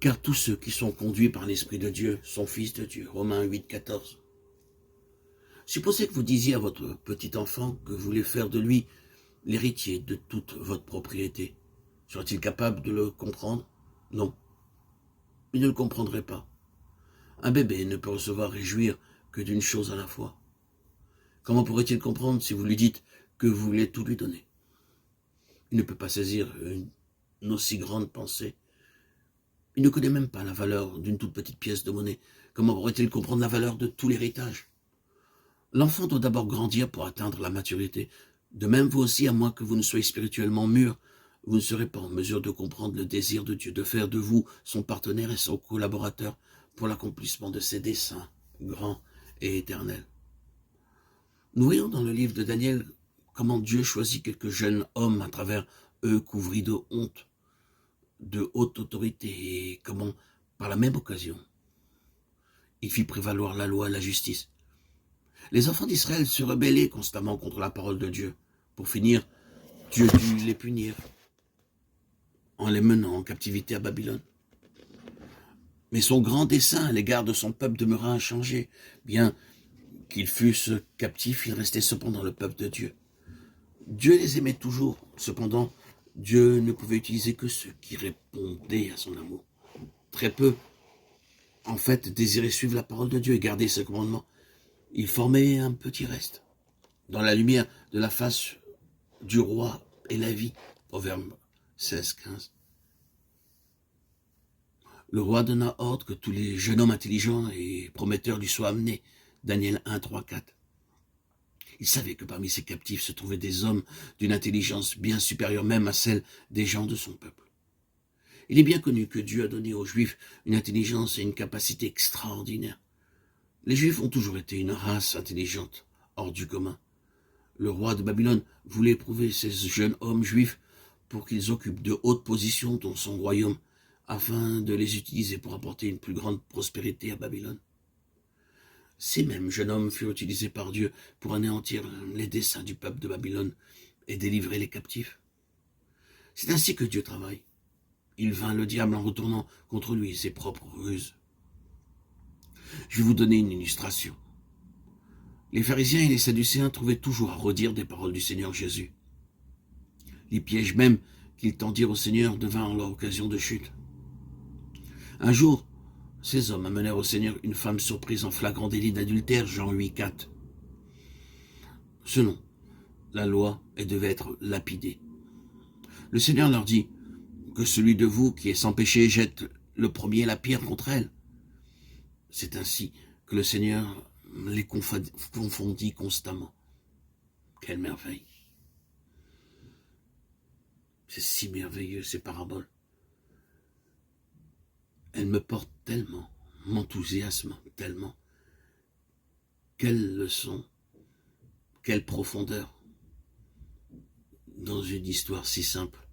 Car tous ceux qui sont conduits par l'Esprit de Dieu sont fils de Dieu. Romains 8, 14. Supposez que vous disiez à votre petit enfant que vous voulez faire de lui l'héritier de toute votre propriété. Serait-il capable de le comprendre? Non. Il ne le comprendrait pas. Un bébé ne peut recevoir et jouir que d'une chose à la fois. Comment pourrait-il comprendre si vous lui dites que vous voulez tout lui donner? Il ne peut pas saisir une aussi grande pensée. Il ne connaît même pas la valeur d'une toute petite pièce de monnaie. Comment pourrait-il comprendre la valeur de tout l'héritage? L'enfant doit d'abord grandir pour atteindre la maturité. De même, vous aussi, à moins que vous ne soyez spirituellement mûr, vous ne serez pas en mesure de comprendre le désir de Dieu, de faire de vous son partenaire et son collaborateur pour l'accomplissement de ses desseins grands et éternels. Nous voyons dans le livre de Daniel comment Dieu choisit quelques jeunes hommes à travers eux couvris de honte, de haute autorité, et comment, par la même occasion, il fit prévaloir la loi et la justice. Les enfants d'Israël se rebellaient constamment contre la parole de Dieu. Pour finir, Dieu dut les punir en les menant en captivité à Babylone. Mais son grand dessein à l'égard de son peuple demeura inchangé. Bien qu'ils fussent captifs, ils restaient cependant le peuple de Dieu. Dieu les aimait toujours. Cependant, Dieu ne pouvait utiliser que ceux qui répondaient à son amour. Très peu, en fait, désiraient suivre la parole de Dieu et garder ses commandements. Ils formaient un petit reste. Dans la lumière de la face du roi et la vie. Proverbe 16, 15. Le roi donna ordre que tous les jeunes hommes intelligents et prometteurs lui soient amenés. Daniel 1, 3, 4. Il savait que parmi ces captifs se trouvaient des hommes d'une intelligence bien supérieure même à celle des gens de son peuple. Il est bien connu que Dieu a donné aux Juifs une intelligence et une capacité extraordinaires. Les Juifs ont toujours été une race intelligente, hors du commun. Le roi de Babylone voulait éprouver ces jeunes hommes juifs pour qu'ils occupent de hautes positions dans son royaume, afin de les utiliser pour apporter une plus grande prospérité à Babylone. Ces mêmes jeunes hommes furent utilisés par Dieu pour anéantir les desseins du peuple de Babylone et délivrer les captifs. C'est ainsi que Dieu travaille. Il vainc le diable en retournant contre lui ses propres ruses. Je vais vous donner une illustration. Les pharisiens et les sadducéens trouvaient toujours à redire des paroles du Seigneur Jésus. Les pièges même qu'ils tendirent au Seigneur devinrent leur occasion de chute. Un jour, ces hommes amenèrent au Seigneur une femme surprise en flagrant délit d'adultère, Jean 8, 4. Selon la loi, elle devait être lapidée. Le Seigneur leur dit que celui de vous qui est sans péché jette le premier la pierre contre elle. C'est ainsi que le Seigneur les confondit constamment. Quelle merveille! C'est si merveilleux ces paraboles. Elles me portent tellement, m'enthousiasment tellement. Quelle leçon, quelle profondeur dans une histoire si simple.